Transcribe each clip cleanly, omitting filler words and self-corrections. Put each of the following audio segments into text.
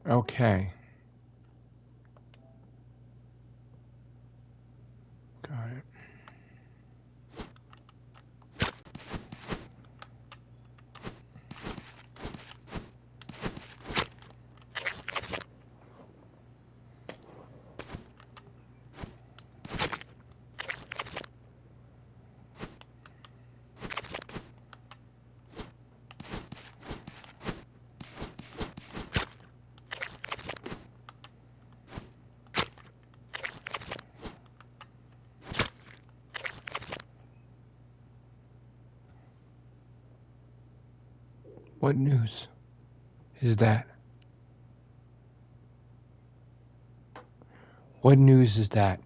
Okay. Got it. What news is that? What news is that?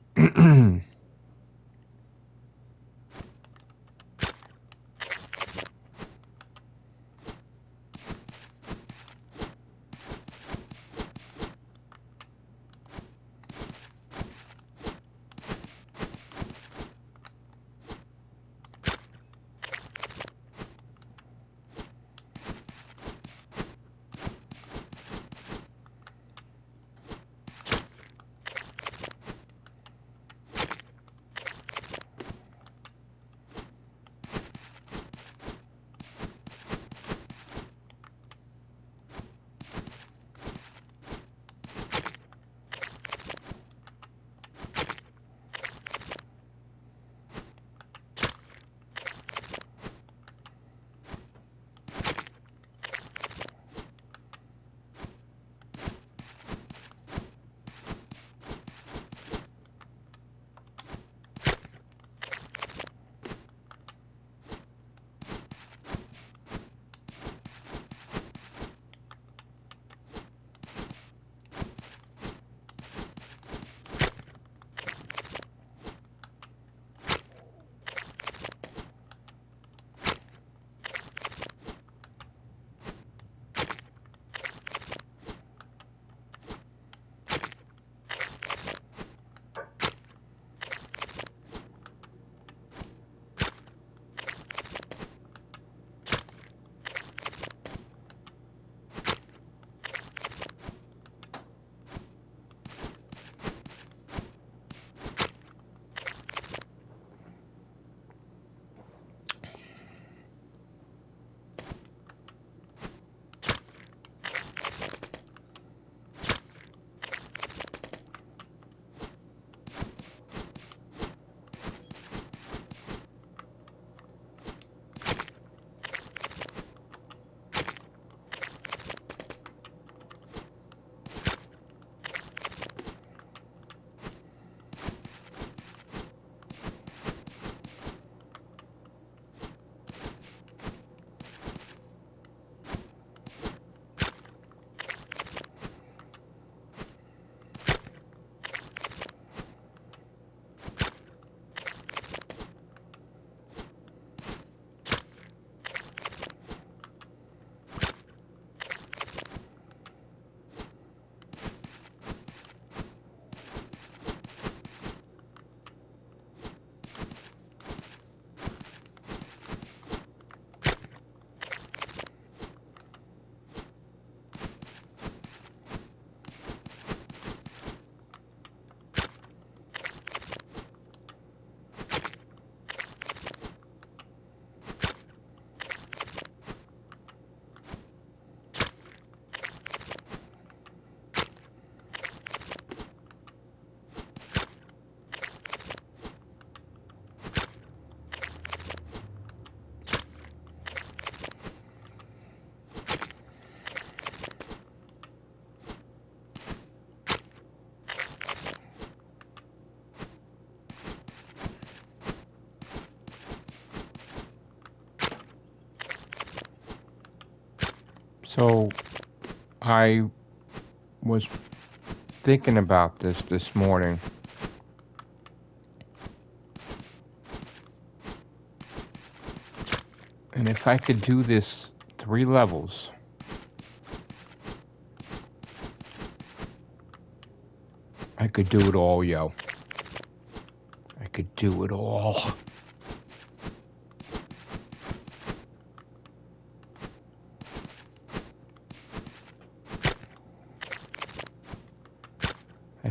So, I was thinking about this morning. And if I could do this 3 levels, I could do it all, yo. I could do it all.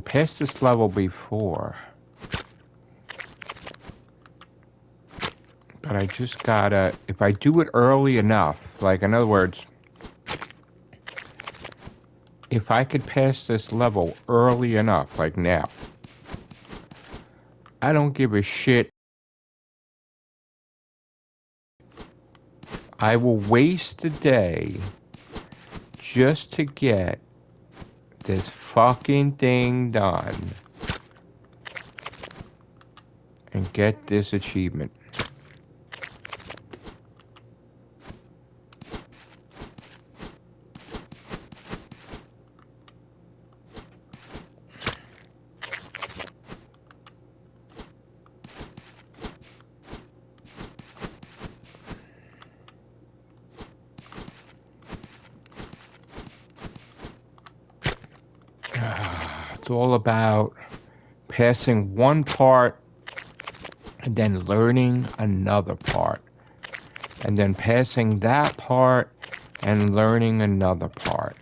I passed this level before. But I just gotta, if I do it early enough, like in other words, if I could pass this level early enough, like now, I don't give a shit. I will waste a day just to get this fucking thing done and get this achievement. It's all about passing one part and then learning another part. And then passing that part and learning another part.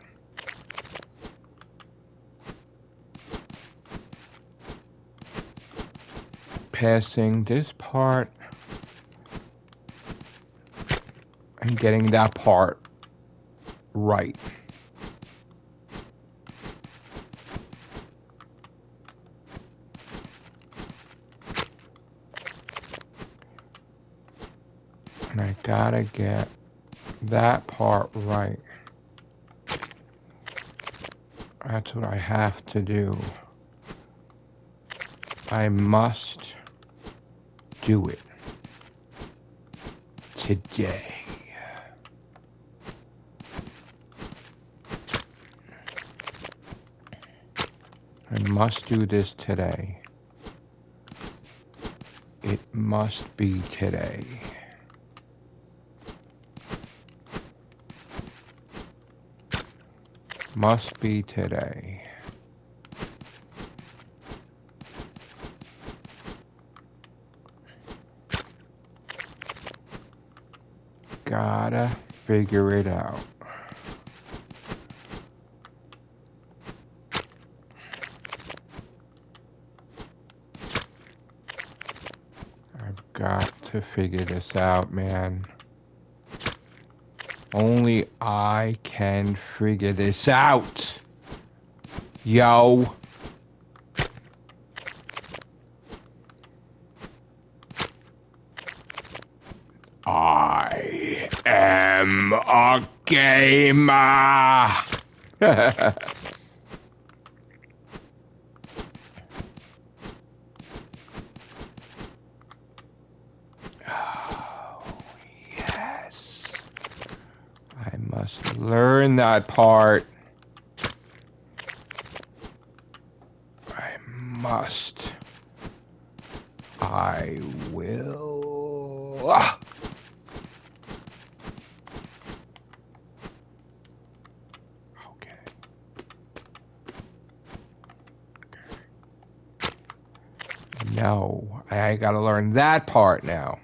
Passing this part and getting that part right. And I gotta get that part right. That's what I have to do. I must do it today. I must do this today. It must be today. Must be today. Gotta figure it out. I've got to figure this out, man. Only I can figure this out. Yo. I am a gamer. Oh, yes. I must learn that part. I must. I will. Ah. No, I gotta learn that part now.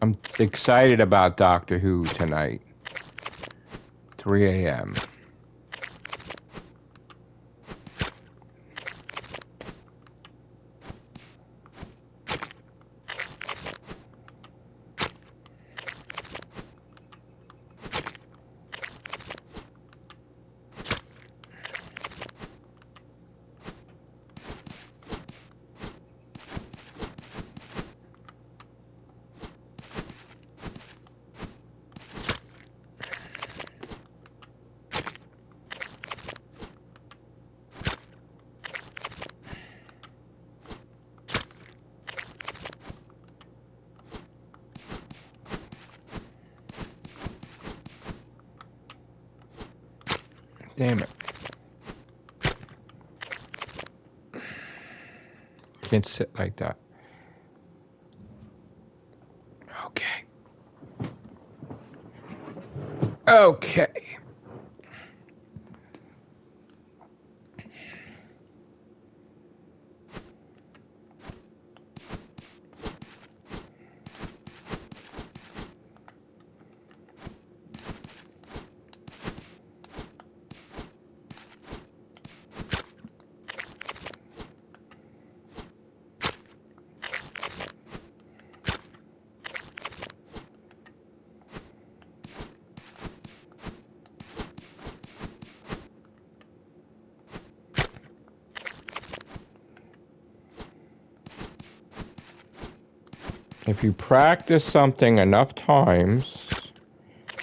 I'm excited about Doctor Who tonight. 3 a.m. Damn it. Can't sit like that. Okay. Okay. If you practice something enough times,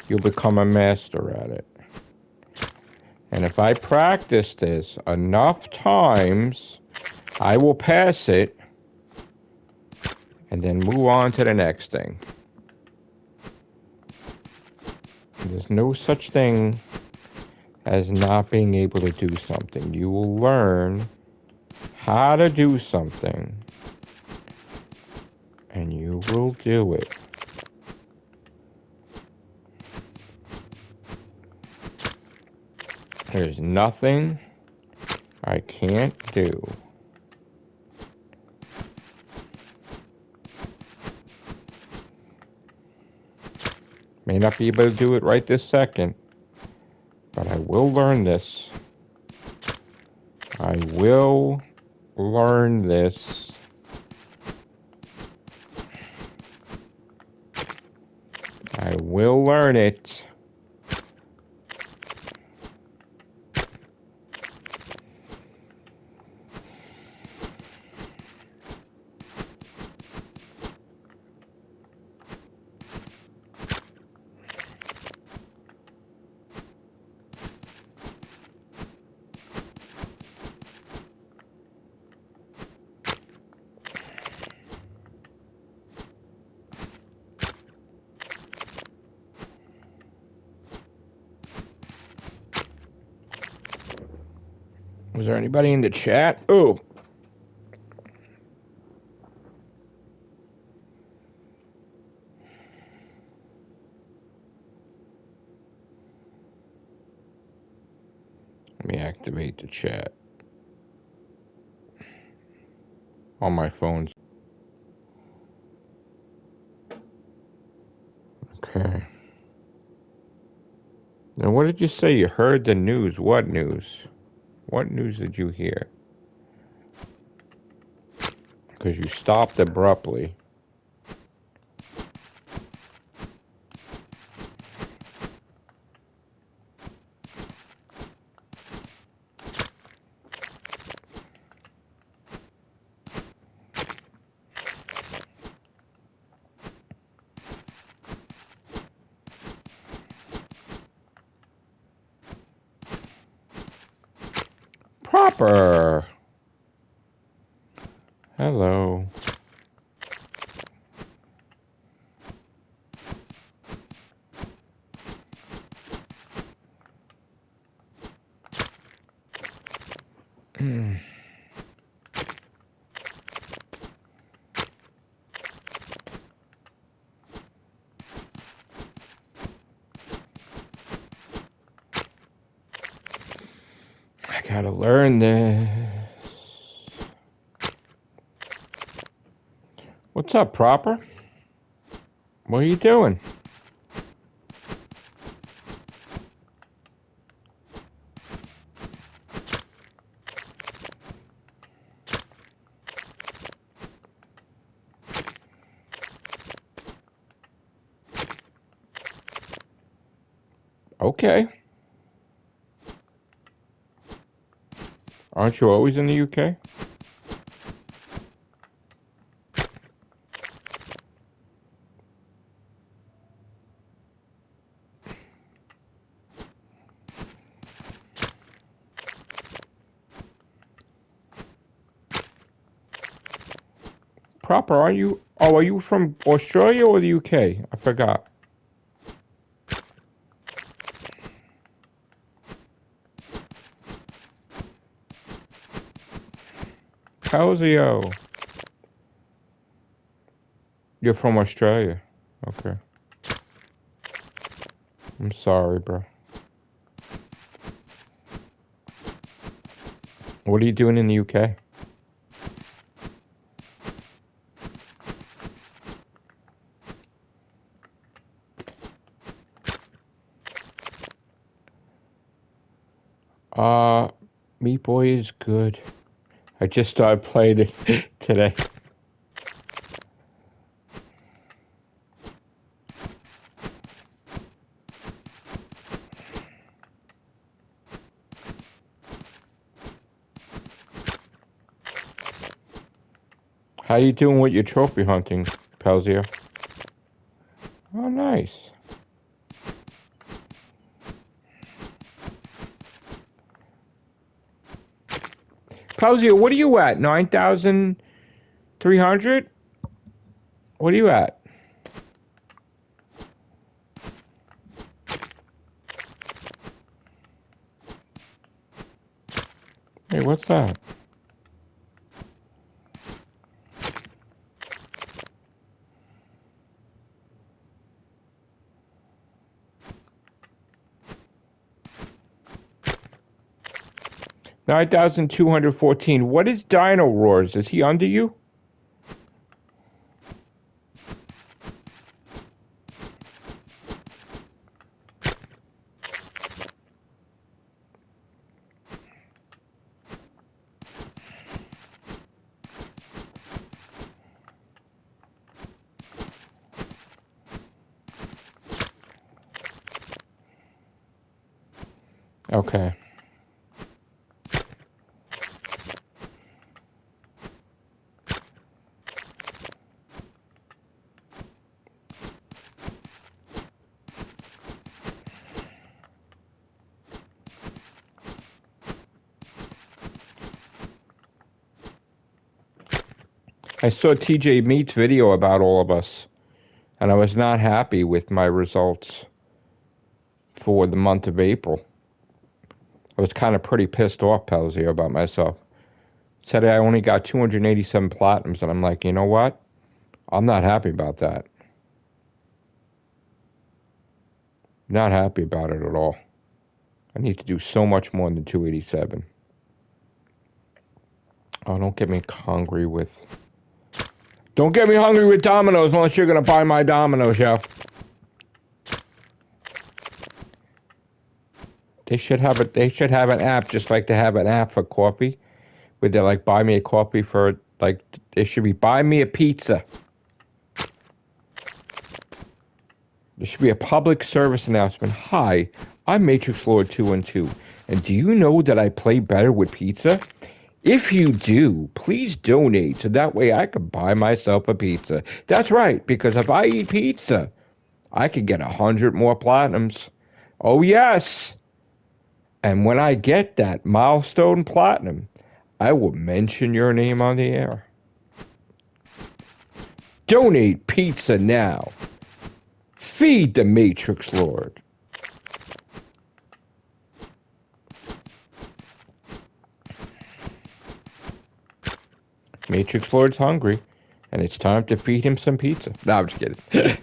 you'll become a master at it. And if I practice this enough times, I will pass it and then move on to the next thing. There's no such thing as not being able to do something. You will learn how to do something, and you will do it. There's nothing I can't do. May not be able to do it right this second, but I will learn this. I will learn this. I will learn it. Was there anybody in the chat? Oh. Let me activate the chat on my phone. Okay. Now, what did you say? You heard the news. What news? What news did you hear? Because you stopped abruptly. Proper. Hello. I gotta learn this. What's up, Proper? What are you doing? Okay. Aren't you always in the UK? Proper, are you? Oh, are you from Australia or the UK? I forgot. How's the You're from Australia. Okay. I'm sorry, bro. What are you doing in the UK? Meat Boy is good. I just started playing it today. How you doing with your trophy hunting, Pelzio? Oh, nice. Pelzio, what are you at? 9,300? What are you at? Hey, what's that? $9,214. What is Dino Roars? Is he under you? Okay. I saw TJ Meat's video about all of us, and I was not happy with my results for the month of April. I was kind of pretty pissed off, Pelzio, about myself. Said I only got 287 platinums, and I'm like, you know what? I'm not happy about that. Not happy about it at all. I need to do so much more than 287. Oh, don't get me hungry with... Don't get me hungry with Domino's unless you're going to buy my Domino's, yo. They should have an app just like they have an app for coffee, where they like buy me a coffee for like it should be buy me a pizza. There should be a public service announcement. Hi, I'm Matrixlord212, and do you know that I play better with pizza? If you do, please donate so that way I can buy myself a pizza. That's right, because if I eat pizza, I could get 100 more platinums. Oh yes! And when I get that milestone platinum, I will mention your name on the air. Donate pizza now. Feed the Matrix Lord. Matrix Lord's hungry, and it's time to feed him some pizza. No, I'm just kidding.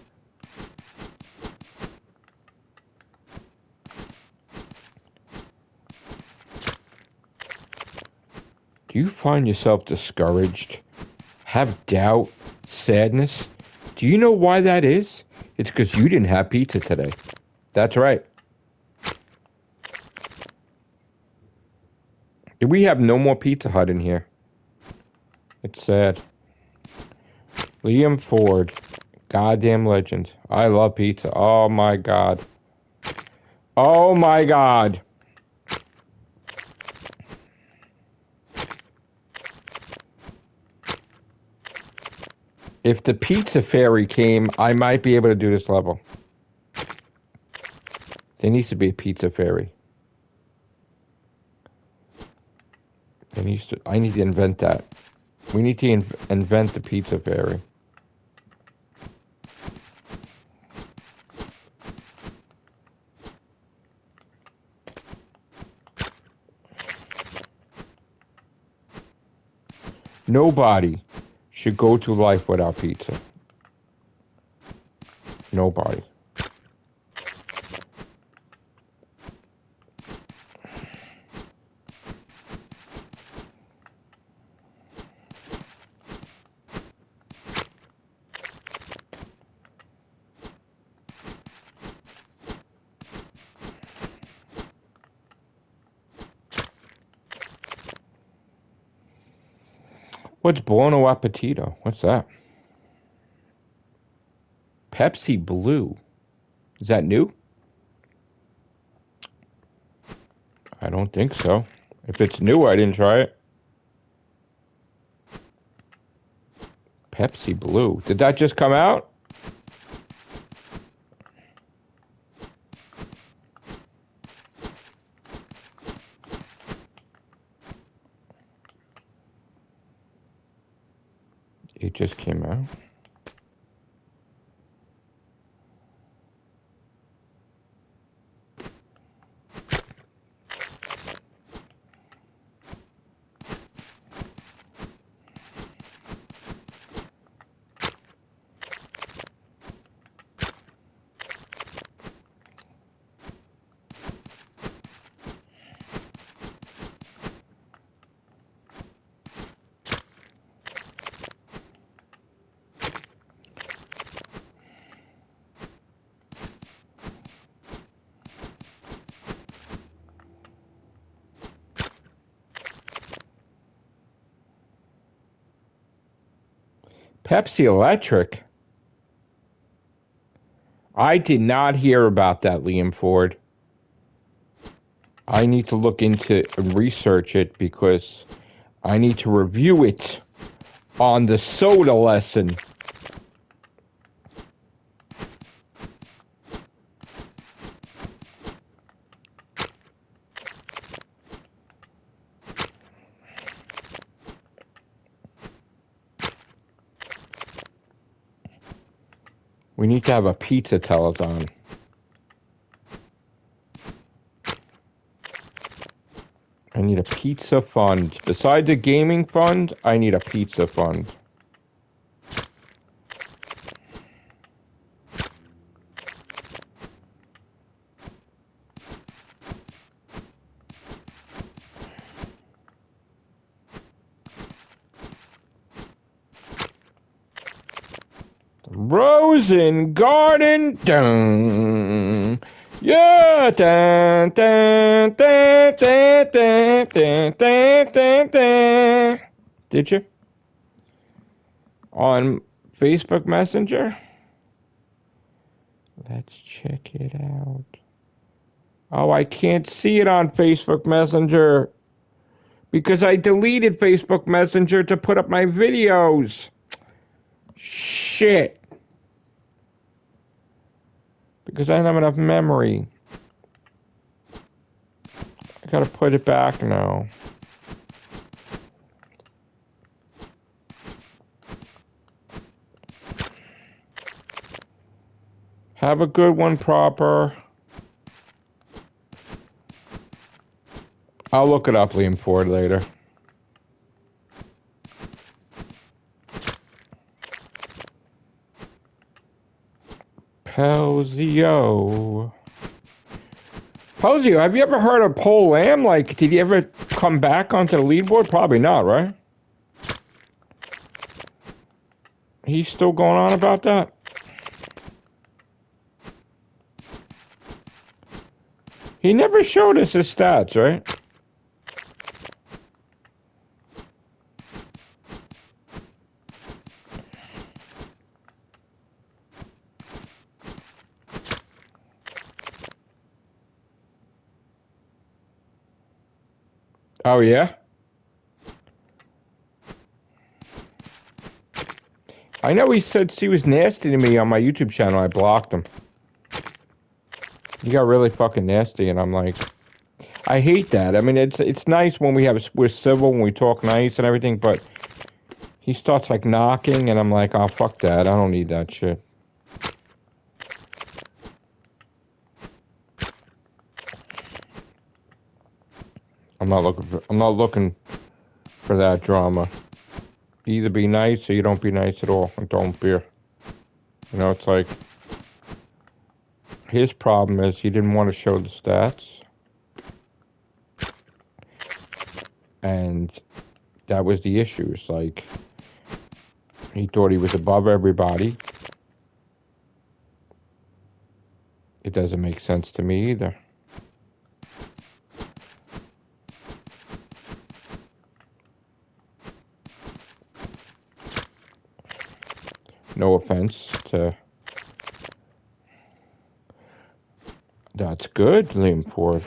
Do you find yourself discouraged? Have doubt? Sadness? Do you know why that is? It's because you didn't have pizza today. That's right. We have no more Pizza Hut in here. It's sad. Liam Ford. Goddamn legend. I love pizza. Oh my god. Oh my god. If the pizza fairy came, I might be able to do this level. There needs to be a pizza fairy. I need to invent that. We need to invent the pizza fairy. Nobody should go through life without pizza. Nobody. What's Buono Appetito? What's that? Pepsi Blue. Is that new? I don't think so. If it's new, I didn't try it. Pepsi Blue. Did that just come out? It just came out. Pepsi Electric? I did not hear about that, Liam Ford. I need to look into and research it because I need to review it on the soda lesson. We need to have a pizza telethon. I need a pizza fund. Besides a gaming fund, I need a pizza fund. Rosen Garden, dun. Yeah, dun, dun, dun, dun, dun, dun, dun, dun, dun. Did you? On Facebook Messenger? Let's check it out. Oh, I can't see it on Facebook Messenger because I deleted Facebook Messenger to put up my videos. Shit. Because I don't have enough memory. I gotta put it back now. Have a good one, Proper. I'll look it up, Liam Ford, later. Pelzio. Pelzio, have you ever heard of Pole Lamb? Like, did he ever come back onto the leaderboard? Probably not, right? He's still going on about that? He never showed us his stats, right? Oh, yeah? I know he said he was nasty to me on my YouTube channel. I blocked him. He got really fucking nasty, and I'm like, I hate that. I mean, it's nice when we're civil, when we talk nice and everything, but he starts like knocking, and I'm like, oh, fuck that. I don't need that shit. I'm not looking for that drama. Either be nice or you don't be nice at all, and don't beer. You know, it's like his problem is he didn't want to show the stats. And that was the issue. It's like, he thought he was above everybody. It doesn't make sense to me either. No offense to... That's good, Liam Ford.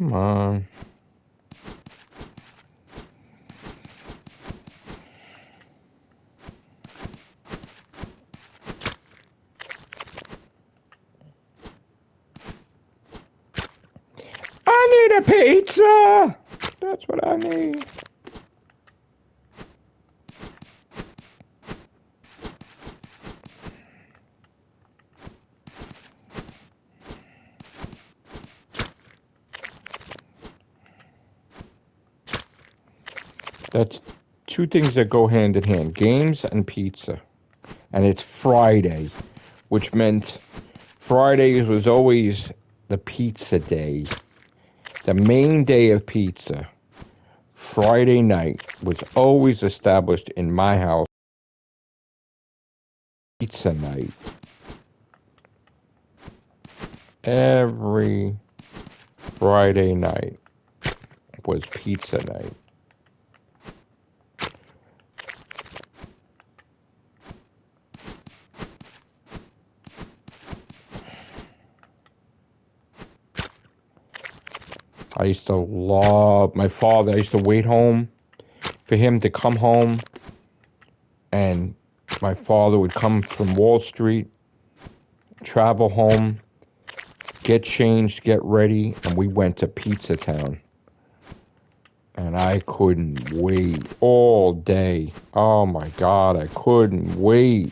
Come on. I need a pizza! That's what I need. That's two things that go hand in hand. Games and pizza. And it's Friday, which meant Fridays was always the pizza day. The main day of pizza. Friday night was always established in my house. Pizza night. Every Friday night was pizza night. I used to love my father. I used to wait home for him to come home, and my father would come from Wall Street, travel home, get changed, get ready, and we went to Pizza Town. And I couldn't wait all day. Oh my God, I couldn't wait.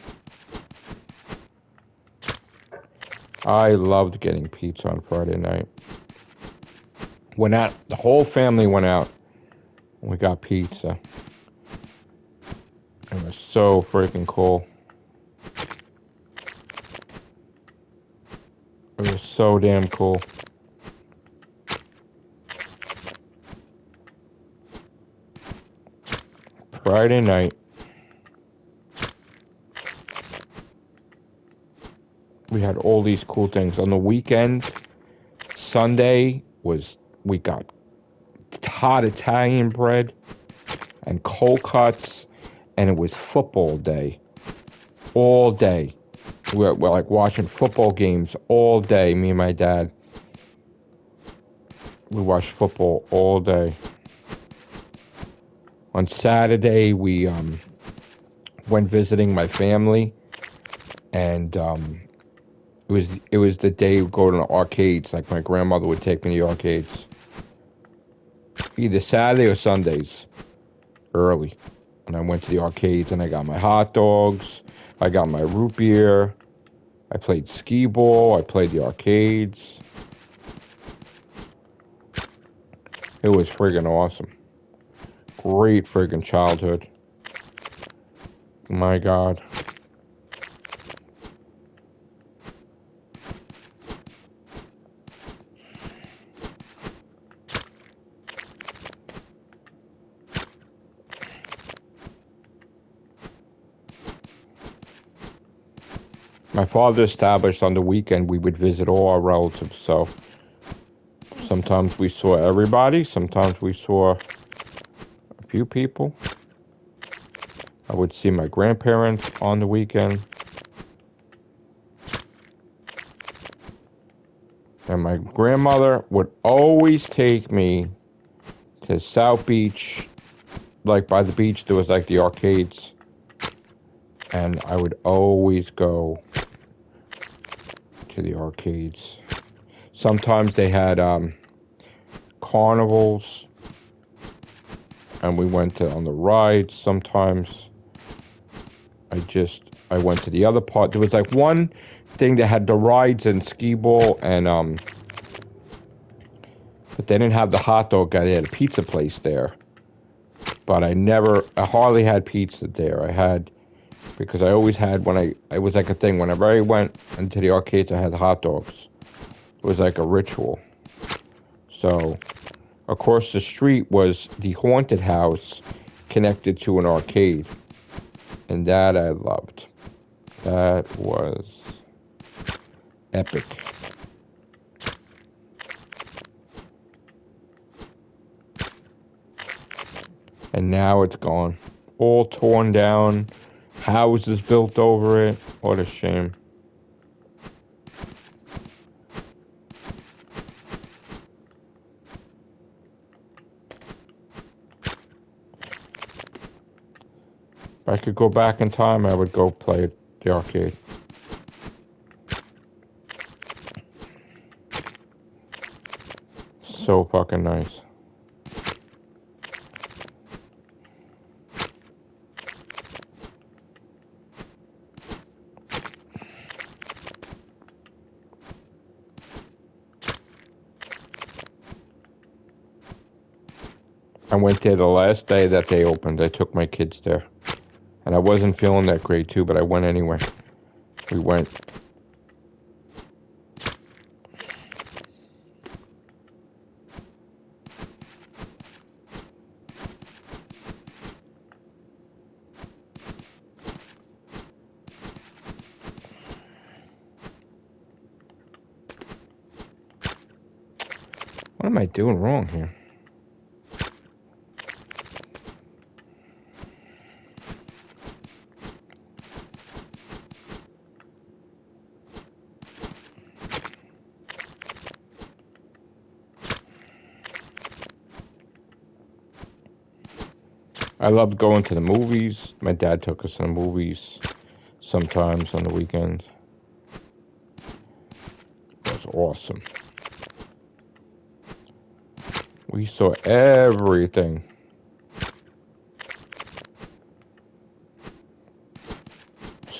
I loved getting pizza on Friday night. Went out, the whole family went out, and we got pizza. It was so freaking cool. It was so damn cool. Friday night. We had all these cool things. On the weekend, Sunday we got hot Italian bread and cold cuts, and it was football day. All day. We're like watching football games all day, me and my dad. We watched football all day. On Saturday, we went visiting my family, and it was the day we go to the arcades. Like, my grandmother would take me to the arcades. Either Saturday or Sundays, early. And I went to the arcades, and I got my hot dogs, I got my root beer, I played skee ball, I played the arcades. It was friggin' awesome. Great friggin' childhood. My God. My father established on the weekend we would visit all our relatives, so sometimes we saw everybody, sometimes we saw few people. I would see my grandparents on the weekend. And my grandmother would always take me to South Beach. Like by the beach, there was like the arcades. And I would always go to the arcades. Sometimes they had carnivals. And we went on the rides. Sometimes I went to the other part. There was like one thing that had the rides and skee ball and but they didn't have the hot dog guy. They had a pizza place there. But I hardly had pizza there. Because I always had it was like a thing. Whenever I went into the arcades, I had the hot dogs. It was like a ritual. So, across the street was the haunted house connected to an arcade. And that I loved. That was epic. And now it's gone. All torn down. Houses built over it. What a shame. If I could go back in time, I would go play at the arcade. So fucking nice. I went there the last day that they opened. I took my kids there. And I wasn't feeling that great too, but I went anyway. We went. What am I doing wrong here? I loved going to the movies. My dad took us to the movies sometimes on the weekends. It was awesome. We saw everything.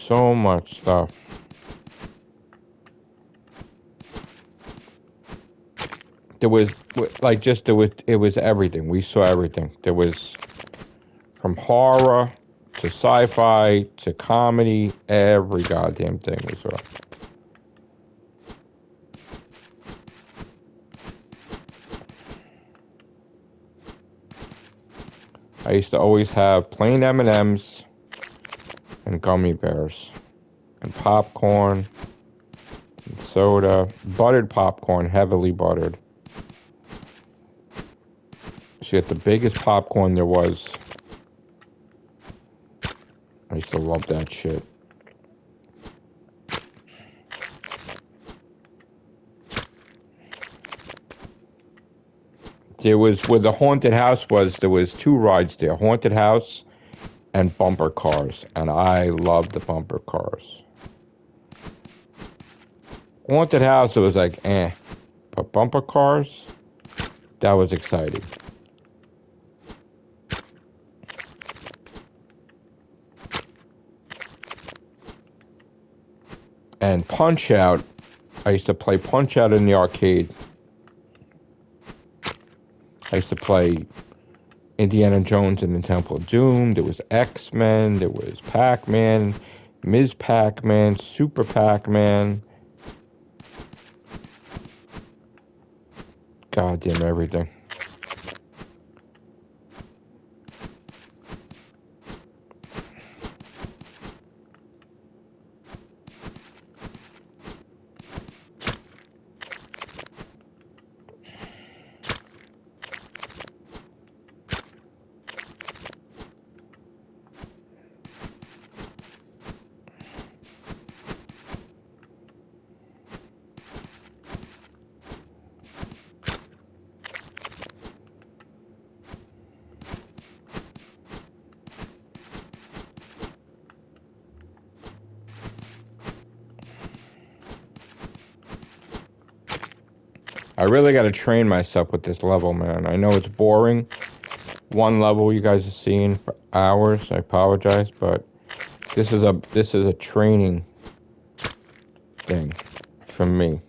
So much stuff. It was everything. We saw everything. There was from horror to sci-fi to comedy, every goddamn thing we saw. I used to always have plain M&Ms and gummy bears and popcorn and soda, buttered popcorn, heavily buttered. She had the biggest popcorn there was. I used to love that shit. There was, where the haunted house was, there was two rides there, haunted house and bumper cars, and I loved the bumper cars. Haunted house, it was like, but bumper cars, that was exciting. And Punch-Out, I used to play Punch-Out in the arcade. I used to play Indiana Jones and the Temple of Doom. There was X-Men. There was Pac-Man, Ms. Pac-Man, Super Pac-Man. Goddamn everything. I really got to train myself with this level, man. I know it's boring. One level you guys are seeing for hours. I apologize, but this is a training thing for me.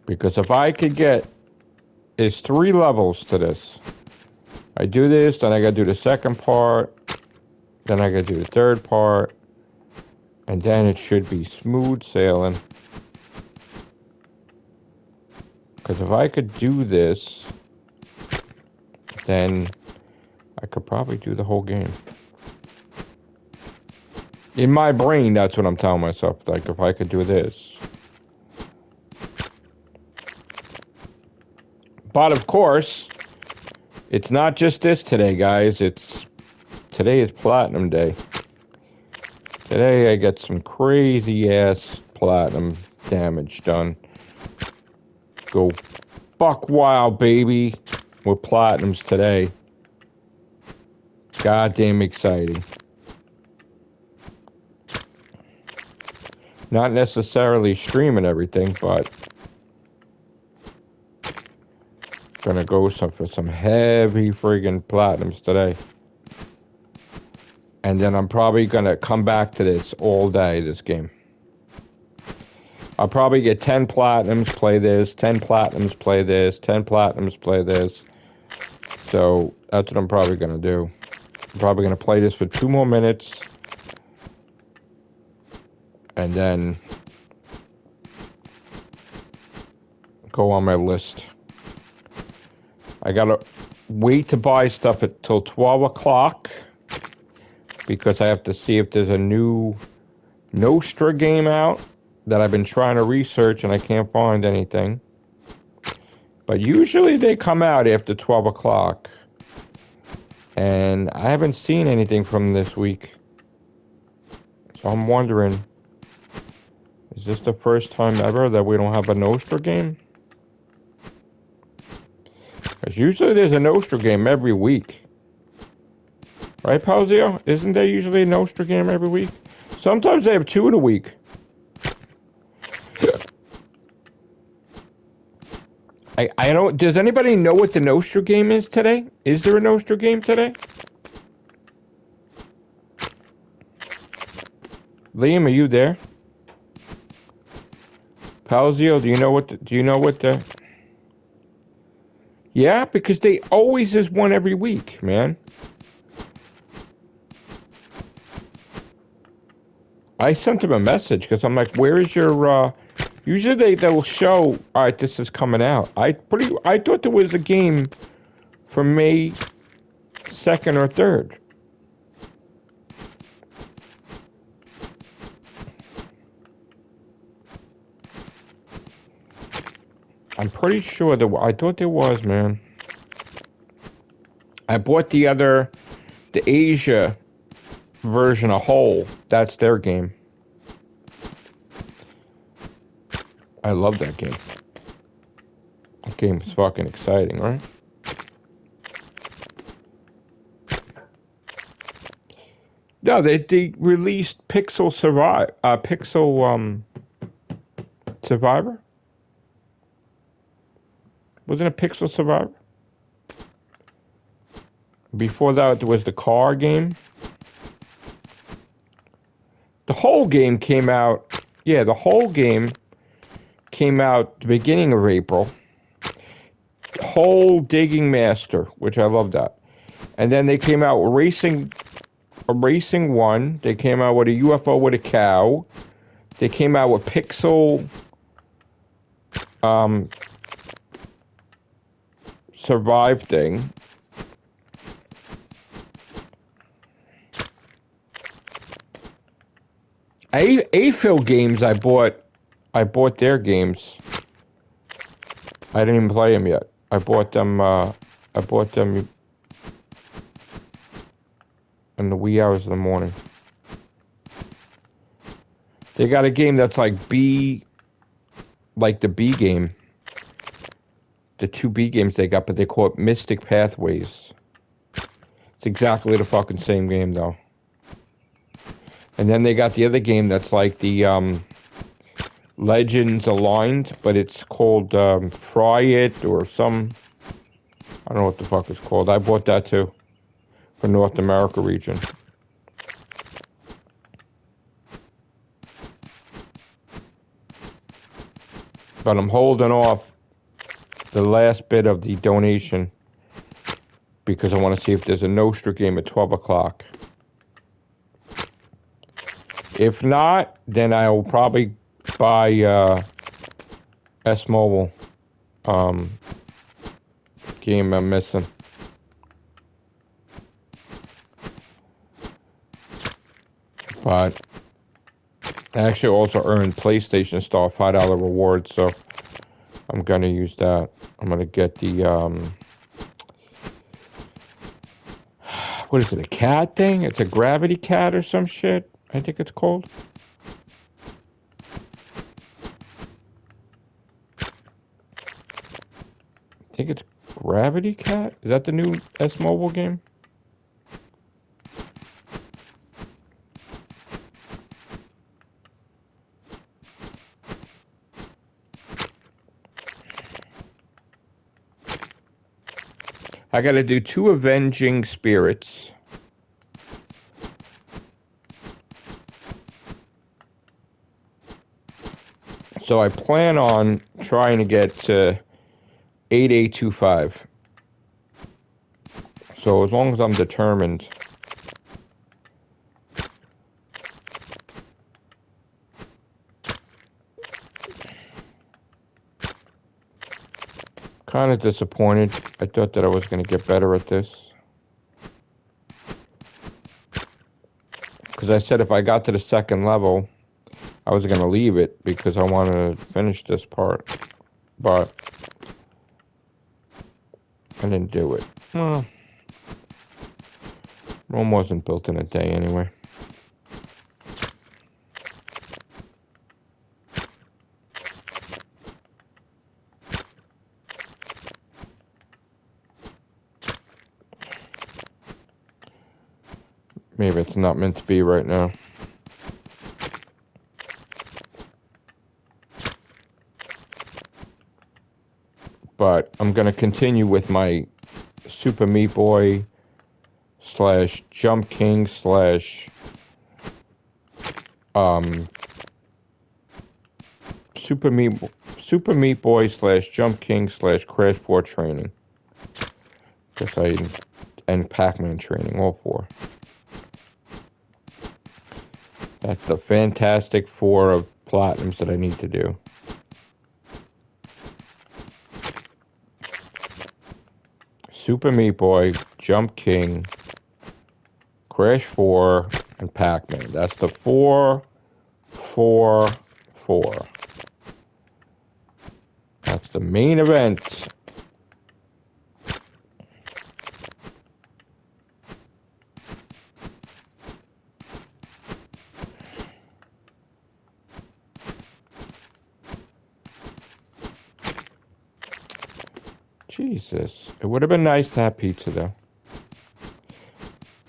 Because if I could get, there's 3 levels to this. I do this, then I gotta do the second part, then I gotta do the third part, and then it should be smooth sailing. Because if I could do this, then I could probably do the whole game. In my brain, that's what I'm telling myself. Like, if I could do this. But, of course, it's not just this today, guys. Today is Platinum Day. Today I get some crazy-ass platinum damage done. Go buck wild, baby, with platinums today. Goddamn exciting. Not necessarily streaming everything, but gonna go for some heavy friggin' platinums today. And then I'm probably gonna come back to this all day, this game. I'll probably get 10 platinums, play this, 10 platinums, play this, 10 platinums, play this. So that's what I'm probably gonna do. I'm probably gonna play this for 2 more minutes. And then go on my list. I gotta wait to buy stuff till 12 o'clock. Because I have to see if there's a new Nostra game out that I've been trying to research and I can't find anything. But usually they come out after 12 o'clock. And I haven't seen anything from this week. So I'm wondering, is this the first time ever that we don't have a Nostra game? Because usually there's a Nostra game every week. Right, Pauzio? Isn't there usually a Nostra game every week? Sometimes they have 2 in a week. I don't... Does anybody know what the Nostra game is today? Is there a Nostra game today? Liam, are you there? Pauzio, do you know what the... Yeah, because they always is one every week, man. I sent him a message because I'm like, where is your, usually they'll show, all right, this is coming out. I thought there was a game for May 2nd or 3rd. I'm pretty sure I thought there was, man. I bought the Asia version of Whole. That's their game. I love that game. That game is fucking exciting, right? No, they released Pixel Survivor. Wasn't it Pixel Survivor? Before that, there was the car game. The whole game came out. Yeah, the whole game came out the beginning of April. Whole Digging Master, which I love that. And then they came out with Racing 1. They came out with a UFO with a cow. They came out with Pixel Survive thing. AFIL games I bought their games. I didn't even play them yet. I bought them in the wee hours of the morning. They got a game that's like the B game. The 2 B games they got, but they call it Mystic Pathways. It's exactly the fucking same game, though. And then they got the other game that's like the Legends aligned, but it's called Fry It or some. I don't know what the fuck it's called. I bought that too for North America region. But I'm holding off the last bit of the donation because I want to see if there's a Nostra game at 12 o'clock. If not, then I will probably buy S-Mobile game I'm missing. But I actually also earned PlayStation Star $5 reward, so I'm gonna use that. I'm gonna get the what is it, a cat thing? It's a gravity cat or some shit, I think it's called. I think it's Gravity Cat? Is that the new S-Mobile game? I gotta do 2 Avenging Spirits. So I plan on trying to get to 8825. So as long as I'm determined. Kind of disappointed. I thought that I was going to get better at this. Because I said if I got to the 2nd level, I was going to leave it because I wanted to finish this part. But I didn't do it. Well, Rome wasn't built in a day anyway. Maybe it's not meant to be right now. But I'm going to continue with my Super Meat Boy / Jump King / Super Meat Boy / Jump King / Crash 4 training. And Pac-Man training, all 4. That's the Fantastic 4 of platinums that I need to do. Super Meat Boy, Jump King, Crash 4, and Pac-Man. That's the 4, 4, 4. That's the main event. Jesus. It would have been nice to have pizza, though.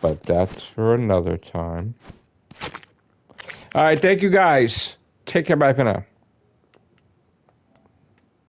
But that's for another time. All right, thank you, guys. Take care. Bye for now.